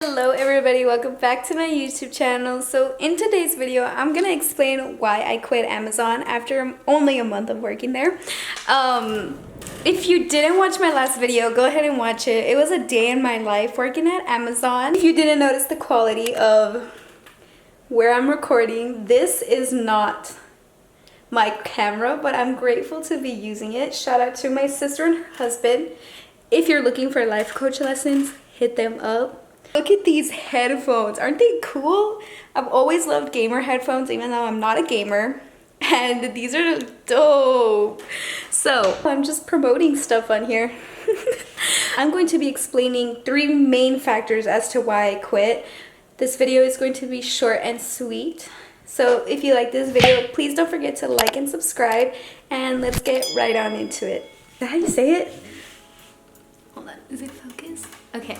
Hello everybody, welcome back to my YouTube channel. So in today's video, I'm gonna explain why I quit Amazon after only a month of working there. If you didn't watch my last video, go ahead and watch it. It was a day in my life working at Amazon. If you didn't notice the quality of where I'm recording, this is not my camera, but I'm grateful to be using it. Shout out to my sister and her husband. If you're looking for life coach lessons, hit them up. Look at these headphones. Aren't they cool? I've always loved gamer headphones even though I'm not a gamer. And these are dope. So I'm just promoting stuff on here. I'm going to be explaining 3 main factors as to why I quit. This video is going to be short and sweet. So if you like this video, please don't forget to like and subscribe. And let's get right on into it. Is that how you say it? Hold on, is it focused? Okay.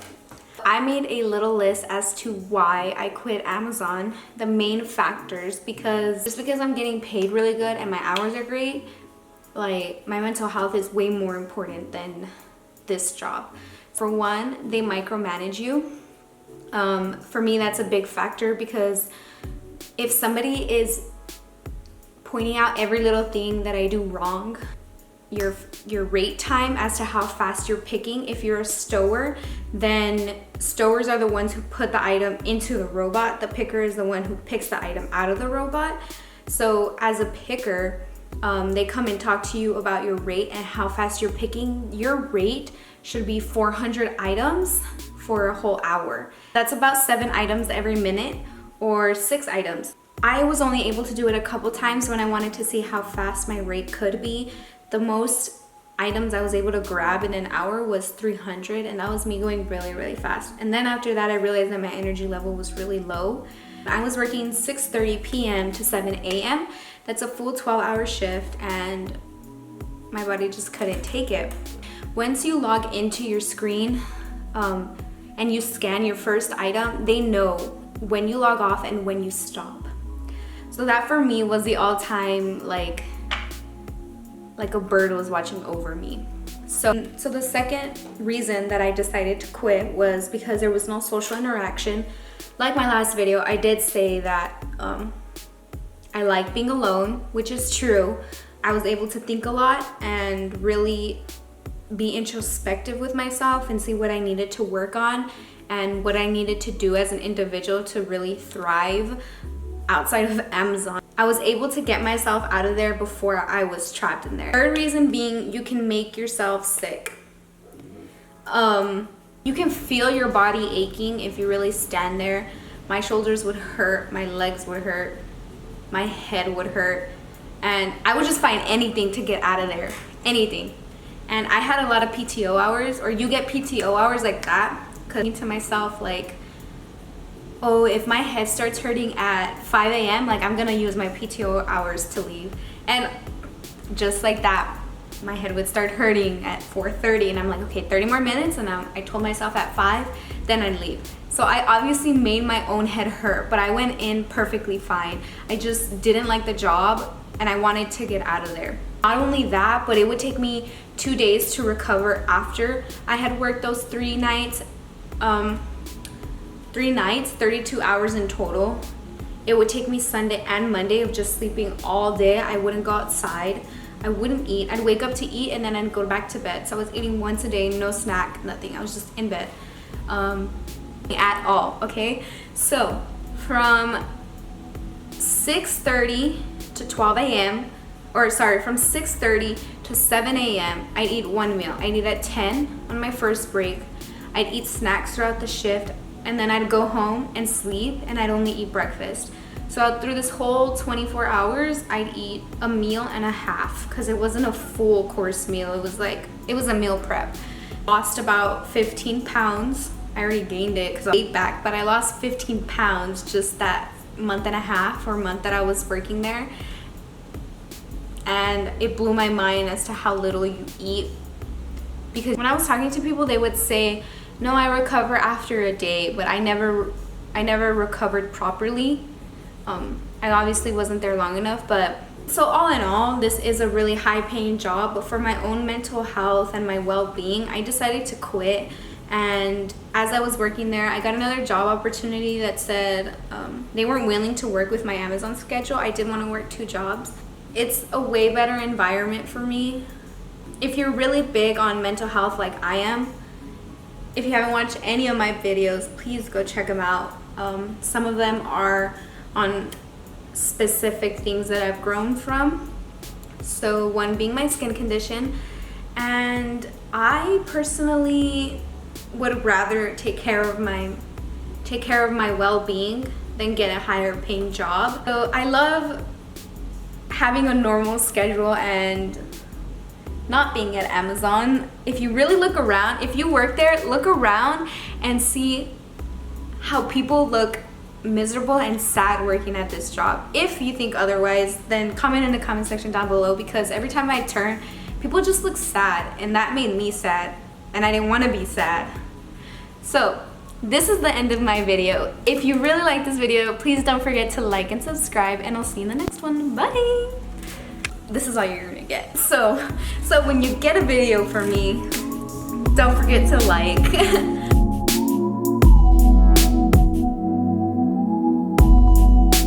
I made a little list as to why I quit Amazon, the main factors, because just because I'm getting paid really good and my hours are great, like my mental health is way more important than this job. For one, they micromanage you. For me, that's a big factor because if somebody is pointing out every little thing that I do wrong, your rate time as to how fast you're picking. If you're a stower, then stowers are the ones who put the item into the robot. The picker is the one who picks the item out of the robot. So as a picker, they come and talk to you about your rate and how fast you're picking. Your rate should be 400 items for a whole hour. That's about 7 items every minute or 6 items. I was only able to do it a couple times when I wanted to see how fast my rate could be. The most items I was able to grab in an hour was 300, and that was me going really, really fast. And then after that, I realized that my energy level was really low. I was working 6:30 p.m. to 7 a.m. That's a full 12-hour shift, and my body just couldn't take it. Once you log into your screen and you scan your first item, they know when you log off and when you stop. So that for me was the all-time like a bird was watching over me. So the second reason that I decided to quit was because there was no social interaction. Like my last video, I did say that I like being alone, which is true. I was able to think a lot and really be introspective with myself and see what I needed to work on and what I needed to do as an individual to really thrive outside of Amazon. I was able to get myself out of there before I was trapped in there. Third reason being, you can make yourself sick. You can feel your body aching if you really stand there. My shoulders would hurt, my legs would hurt, my head would hurt, and I would just find anything to get out of there, anything. And I had a lot of PTO hours, or you get PTO hours like that, because I think to myself like, oh, if my head starts hurting at 5 a.m., like I'm gonna use my PTO hours to leave. And just like that, my head would start hurting at 4:30 and I'm like, okay, 30 more minutes, and I told myself at 5, then I'd leave. So I obviously made my own head hurt, but I went in perfectly fine. I just didn't like the job and I wanted to get out of there. Not only that, but it would take me 2 days to recover after I had worked those 3 nights. 3 nights, 32 hours in total. It would take me Sunday and Monday of just sleeping all day. I wouldn't go outside. I wouldn't eat. I'd wake up to eat and then I'd go back to bed. So I was eating once a day, no snack, nothing. I was just in bed at all, okay? So from 6:30 to 12 a.m., or sorry, from 6:30 to 7 a.m., I'd eat 1 meal. I'd eat at 10 on my first break. I'd eat snacks throughout the shift, and then I'd go home and sleep, and I'd only eat breakfast. So through this whole 24 hours, I'd eat a meal and a half because it wasn't a full course meal. It was a meal prep. Lost about 15 pounds. I already gained it because I ate back, but I lost 15 pounds just that month and a half or month that I was working there. And it blew my mind as to how little you eat. Because when I was talking to people, they would say, no, I recover after a day, but I never recovered properly. I obviously wasn't there long enough, but so all in all, this is a really high paying job, but for my own mental health and my well-being, I decided to quit And as I was working there, I got another job opportunity that said they weren't willing to work with my Amazon schedule. I did want to work 2 jobs. It's a way better environment for me. If you're really big on mental health like I am, if you haven't watched any of my videos, please go check them out. Some of them are on specific things that I've grown from. So one being my skin condition, and I personally would rather take care of my well-being than get a higher paying job. So I love having a normal schedule and not being at Amazon. If you really look around, if you work there, look around and see how people look miserable and sad working at this job. If you think otherwise, then comment in the comment section down below, because every time I turn, people just look sad, and that made me sad, and I didn't want to be sad. So this is the end of my video. If you really like this video, please don't forget to like and subscribe, and I'll see you in the next one. Bye. This is all you're gonna get. So when you get a video from me, don't forget to like